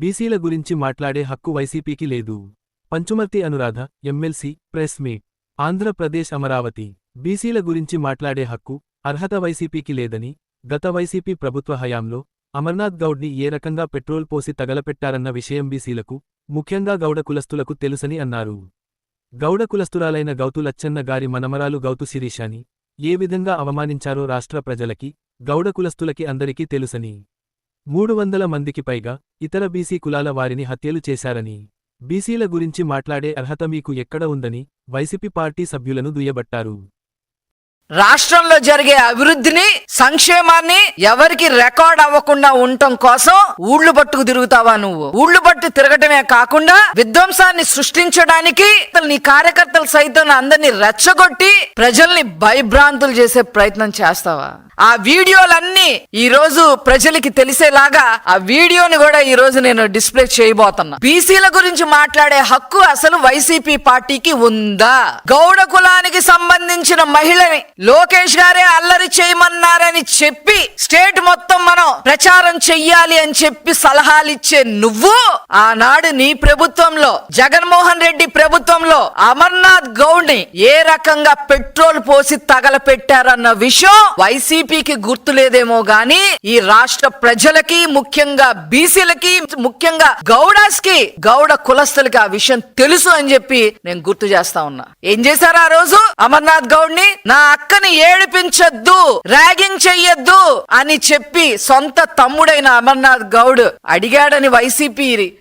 బీసీల గురించి మాట్లాడే హక్కు వైసీపీకి లేదు. Panchumarthi Anuradha, MLC, press meet. Andhra Pradesh Amaravati. బీసీల గురించి మాట్లాడే హక్కు, అర్హత వైసీపీకి లేదని, గత వైసీపీ ప్రభుత్వ హయాంలో అమర్నాథ్ గౌడ్ని ఏ రకంగా పెట్రోల్ పోసి తగలపెట్టారన్న విషయం బీసీలకు, ముఖ్యంగా గౌడ కులస్తులకు తెలుసని అన్నారు. గౌడ కులస్తురాలైన గౌతు లచ్చన్న గారి మనమరాలు గౌతు శిరీషాని ఏ విధంగా అవమానించారో రాష్ట్ర ప్రజలకి, గౌడ కులస్తులకి అందరికీ తెలుసని, 300 మందికి పైగా ఇతర బీసీ కులాల వారిని హత్యలు చేశారని, బీసీల గురించి మాట్లాడే అర్హత మీకు ఎక్కడ ఉందని వైసీపీ పార్టీ సభ్యులను దుయ్యబట్టారు. రాష్ట్రంలో జరిగే అభివృద్ధిని, సంక్షేమాన్ని ఎవరికి రికార్డ్ అవ్వకుండా ఉండటం కోసం ఊళ్ళు పట్టుకు తిరుగుతావా నువ్వు? ఊళ్ళు పట్టు తిరగటమే కాకుండా విధ్వంసాన్ని సృష్టించడానికి నీ కార్యకర్తలు సైతం అందరినీ రెచ్చగొట్టి ప్రజల్ని భయభ్రాంతులు చేసే ప్రయత్నం చేస్తావా? ఆ వీడియోలన్నీ ఈ రోజు ప్రజలకి తెలిసేలాగా ఆ వీడియోని కూడా ఈ రోజు నేను డిస్ప్లే చేయబోతున్నా. బీసీల గురించి మాట్లాడే హక్కు అసలు వైసీపీ పార్టీకి ఉందా? గౌడ కులానికి సంబంధించిన మహిళని లోకేష్ గారే అల్లరి చేయమన్నారని చెప్పి స్టేట్ మొత్తం మనం ప్రచారం చెయ్యాలి అని చెప్పి సలహాలు ఇచ్చే నువ్వు, ఆనాడు నీ ప్రభుత్వంలో, జగన్మోహన్ రెడ్డి ప్రభుత్వంలో అమర్నాథ్ గౌడ్ ని ఏ రకంగా పెట్రోల్ పోసి తగలపెట్టారన్న విషయం వైసీపీకి గుర్తులేదేమో గాని ఈ రాష్ట్ర ప్రజలకి, ముఖ్యంగా బీసీలకి, ముఖ్యంగా గౌడాస్ కి, గౌడ కులస్తులకి ఆ విషయం తెలుసు అని చెప్పి నేను గుర్తు చేస్తా ఉన్నా. ఏం చేశారు ఆ రోజు? అమర్నాథ్ గౌడ్ ని నా అక్కని ఏడిపించొద్దు, ర్యాగింగ్ చెయ్యొద్దు అని చెప్పి సొంత తమ్ముడైన అమర్నాథ్ గౌడ్ అడిగాడని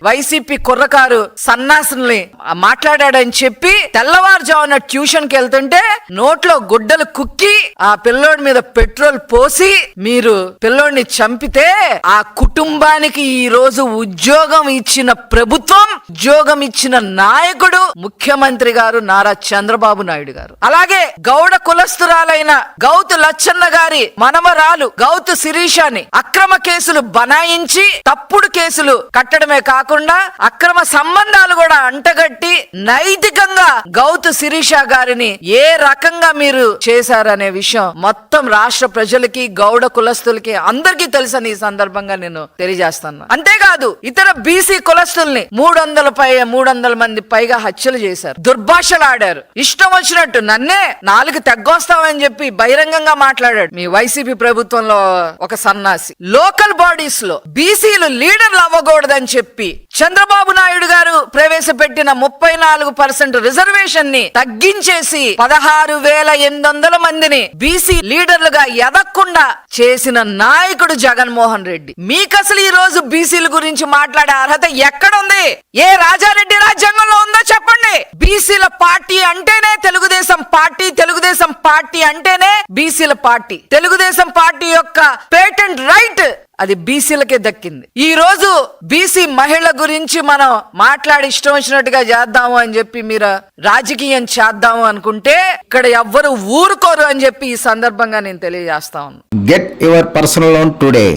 వైసీపీ కుర్రకారు సన్నాసుల్ని మాట్లాడాడని చెప్పి తెల్లవారుజామున ట్యూషన్ కి వెళ్తుంటే నోట్లో గుడ్డలు కుక్కి ఆ పిల్లోడి మీద పెట్రోల్ పోసి మీరు పిల్లోడిని చంపితే ఆ కుటుంబానికి ఈ రోజు ఉద్యోగం ఇచ్చిన ప్రభుత్వం, ఉద్యోగం ఇచ్చిన నాయకుడు ముఖ్యమంత్రి గారు నారా చంద్రబాబు నాయుడు గారు. అలాగే గౌడ కులస్తురాలైన గౌతు లచ్చన్న గారి మనమరాలు గౌతు శిరీషాని అక్రమ కేసులు బనాయించి తప్పుడు కేసులు కట్టడమే కాకుండా అక్రమ సంబంధాలు కూడా అంటగట్టి నైతికంగా గౌతు శిరీష గారిని ఏ రకంగా మీరు చేశారనే విషయం మొత్తం రాష్ట్ర ప్రజలకి, గౌడ కులస్తులకి అందరికీ తెలుసని ఈ సందర్భంగా నేను తెలియజేస్తాను. అంతేకాదు ఇతర బీసీ కులస్తుల్ని 300 మంది పైగా హత్యలు చేశారు, దుర్భాషలు ఆడారు, ఇష్టం వచ్చినట్టు నన్నే 4 తెగ్గొస్తామని చెప్పి బహిరంగంగా మాట్లాడాడు మీ వైసీపీ ప్రభుత్వంలో ఒక సన్నాసి. లోకల్ బాడీస్ లో బీసీలు లీడర్లు అవ్వకూడదని చెప్పి చంద్రబాబు నాయుడు గారు ప్రవేశపెట్టిన 34% రిజర్వేషన్ ని తగ్గించేసి 16,800 మందిని బీసీ లీడర్లుగా ఎదగకుండా చేసిన నాయకుడు జగన్మోహన్ రెడ్డి. మీకు అసలు ఈ రోజు బీసీల గురించి మాట్లాడే అర్హత ఎక్కడుంది? ఏ రాజారెడ్డి రాజ్యాంగంలో ఉందో చెప్పండి. బీసీల పార్టీ అంటేనే తెలుగుదేశం పార్టీ, తెలుగుదేశం పార్టీ అంటేనే బీసీల పార్టీ. తెలుగుదేశం పార్టీ యొక్క పేటెంట్ రైట్ అది బీసీలకే దక్కింది. ఈ రోజు బీసీ మహిళ గురించి మనం మాట్లాడి ఇష్టం వచ్చినట్టుగా చేద్దాము అని చెప్పి మీరు రాజకీయం చేద్దాము అనుకుంటే ఇక్కడ ఎవ్వరు ఊరుకోరు అని చెప్పి ఈ సందర్భంగా నేను తెలియజేస్తా ఉన్నాను. Get your personal loan today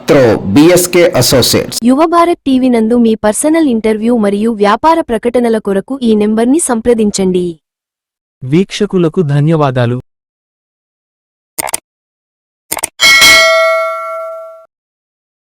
through BSK associates. యువ భారత్ టీవీ నందు మీ పర్సనల్ ఇంటర్వ్యూ మరియు వ్యాపార ప్రకటనల కొరకు ఈ నెంబర్ని సంప్రదించండి. వీక్షకులకు ధన్యవాదాలు.